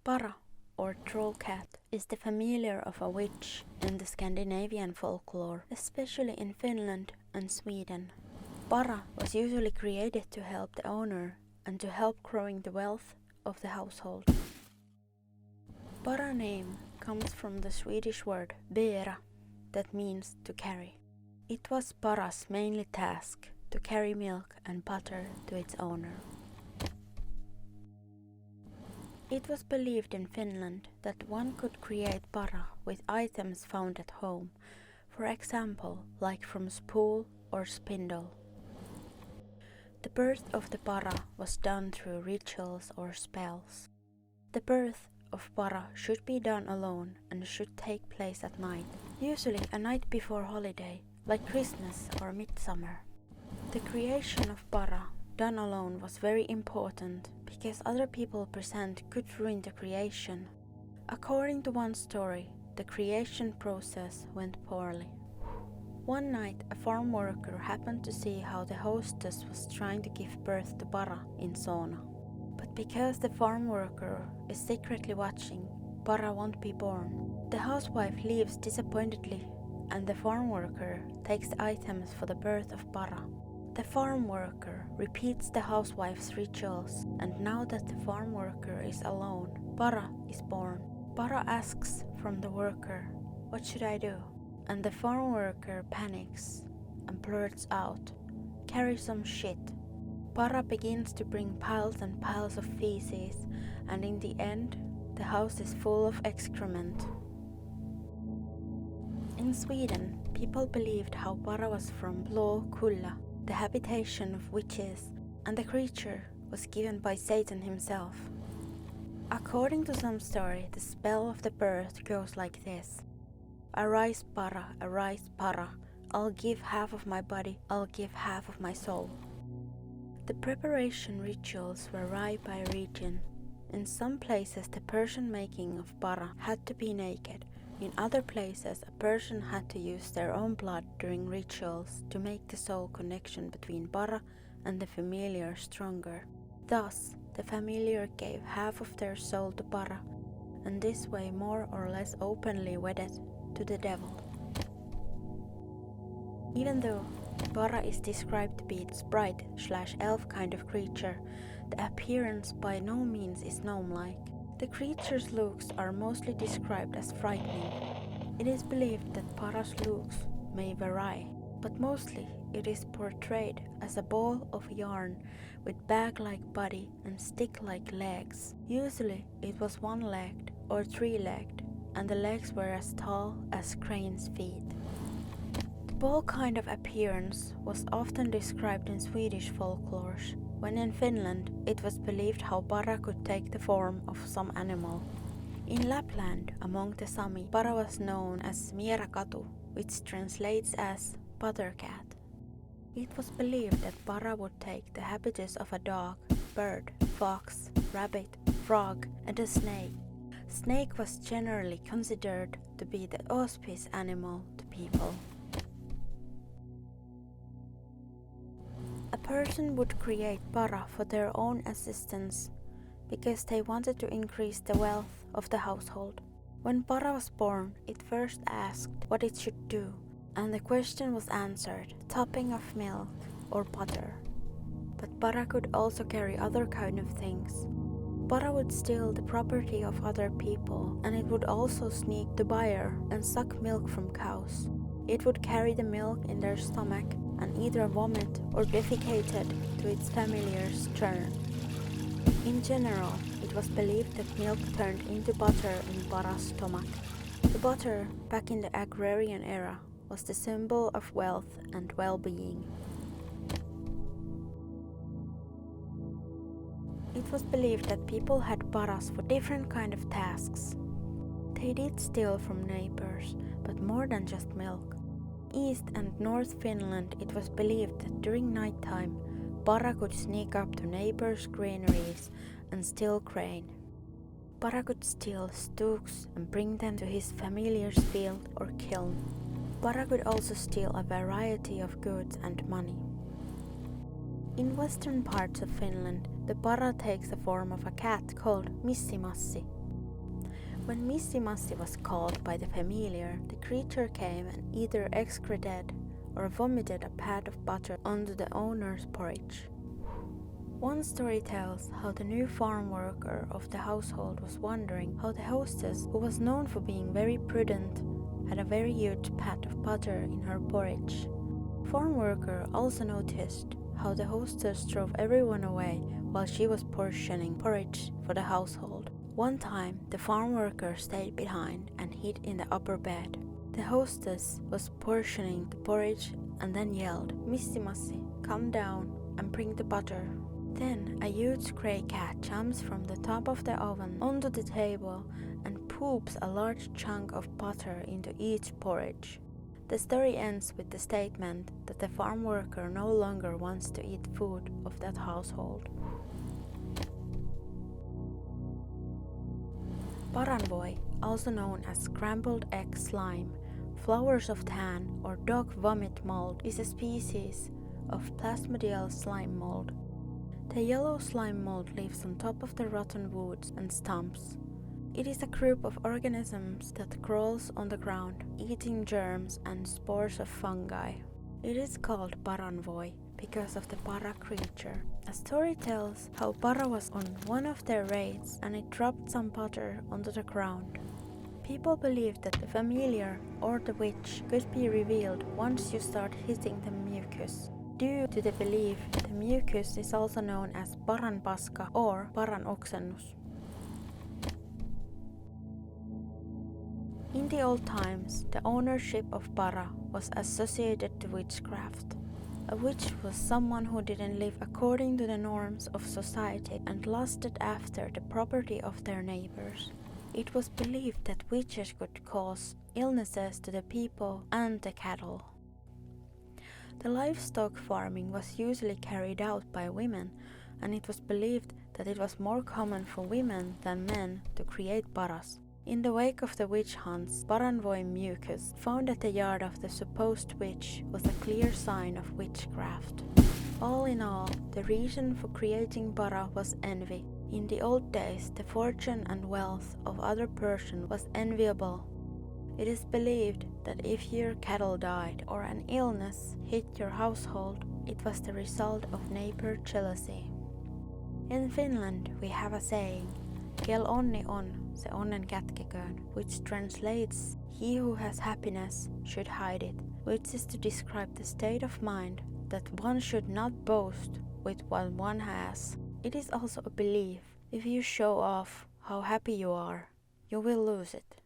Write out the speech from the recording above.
Para, or troll cat, is the familiar of a witch in the Scandinavian folklore, especially in Finland and Sweden. Para was usually created to help the owner and to help growing the wealth of the household. Para name comes from the Swedish word bära, that means to carry. It was Para's mainly task to carry milk and butter to its owner. It was believed in Finland that one could create para with items found at home, for example, like from spool or spindle. The birth of the para was done through rituals or spells. The birth of para should be done alone and should take place at night, usually a night before holiday, like Christmas or midsummer. The creation of para done alone was very important because other people present could ruin the creation. According to one story, the creation process went poorly. One night a farm worker happened to see how the hostess was trying to give birth to para in sauna. But because the farm worker is secretly watching, para won't be born. The housewife leaves disappointedly and the farm worker takes the items for the birth of para. The farm worker repeats the housewife's rituals, and now that the farm worker is alone, para is born. Para asks from the worker, "What should I do?" And the farm worker panics and blurts out, "Carry some shit." Para begins to bring piles and piles of feces, and in the end, the house is full of excrement. In Sweden, people believed how para was from Blå Kulla, the habitation of witches, and the creature was given by Satan himself. According to some story, the spell of the birth goes like this: arise para, I'll give half of my body, I'll give half of my soul. The preparation rituals vary by region. In some places the person making of para had to be naked. In other places, a person had to use their own blood during rituals to make the soul connection between para and the familiar stronger. Thus, the familiar gave half of their soul to para, and this way more or less openly wedded to the devil. Even though para is described to be sprite/elf kind of creature, the appearance by no means is gnome-like. The creature's looks are mostly described as frightening. It is believed that para's looks may vary, but mostly it is portrayed as a ball of yarn with bag-like body and stick-like legs. Usually it was one-legged or three-legged, and the legs were as tall as crane's feet. The ball kind of appearance was often described in Swedish folklore, when in Finland it was believed how para could take the form of some animal. In Lapland, among the Sami, para was known as mierakatu, which translates as butter cat. It was believed that para would take the habitus of a dog, bird, fox, rabbit, frog, and a snake. Snake was generally considered to be the auspicious animal to people. A person would create para for their own assistance because they wanted to increase the wealth of the household. When para was born, it first asked what it should do, and the question was answered, topping of milk or butter. But para could also carry other kind of things. Para would steal the property of other people, and it would also sneak the buyer and suck milk from cows. It would carry the milk in their stomach and either vomit or defecate it to its familiar's turn. In general, it was believed that milk turned into butter in para's stomach. The butter, back in the agrarian era, was the symbol of wealth and well-being. It was believed that people had paras for different kind of tasks. They did steal from neighbors, but more than just milk. East and North Finland, it was believed that during nighttime, para could sneak up to neighbors' granaries and steal grain. Para could steal stooks and bring them to his familiar's field or kiln. Para could also steal a variety of goods and money. In western parts of Finland, the para takes the form of a cat called missimassi. When Missi-Massi was called by the familiar, the creature came and either excreted or vomited a pat of butter onto the owner's porridge. One story tells how the new farm worker of the household was wondering how the hostess, who was known for being very prudent, had a very huge pat of butter in her porridge. The farm worker also noticed how the hostess drove everyone away while she was portioning porridge for the household. One time, the farm worker stayed behind and hid in the upper bed. The hostess was portioning the porridge and then yelled, "Missi-Massi, come down and bring the butter." Then a huge grey cat jumps from the top of the oven onto the table and poops a large chunk of butter into each porridge. The story ends with the statement that the farm worker no longer wants to eat food of that household. Paranvoi, also known as scrambled egg slime, flowers of tan or dog vomit mold, is a species of plasmodial slime mold. The yellow slime mold lives on top of the rotten woods and stumps. It is a group of organisms that crawls on the ground, eating germs and spores of fungi. It is called Paranvoi because of the para creature. A story tells how para was on one of their raids and it dropped some butter onto the ground. People believe that the familiar or the witch could be revealed once you start hitting the mucus. Due to the belief, the mucus is also known as paran paska or paran oksennus. In the old times, the ownership of para was associated to witchcraft. A witch was someone who didn't live according to the norms of society and lusted after the property of their neighbors. It was believed that witches could cause illnesses to the people and the cattle. The livestock farming was usually carried out by women, and it was believed that it was more common for women than men to create paras. In the wake of the witch hunts, Paranvoi mucus found at the yard of the supposed witch was a clear sign of witchcraft. All in all, the reason for creating para was envy. In the old days, the fortune and wealth of other person was enviable. It is believed that if your cattle died or an illness hit your household, it was the result of neighbor jealousy. In Finland, we have a saying, "Kel onni on, se onnen kätkeköön," which translates, "He who has happiness should hide it," which is to describe the state of mind that one should not boast with what one has. It is also a belief, if you show off how happy you are, you will lose it.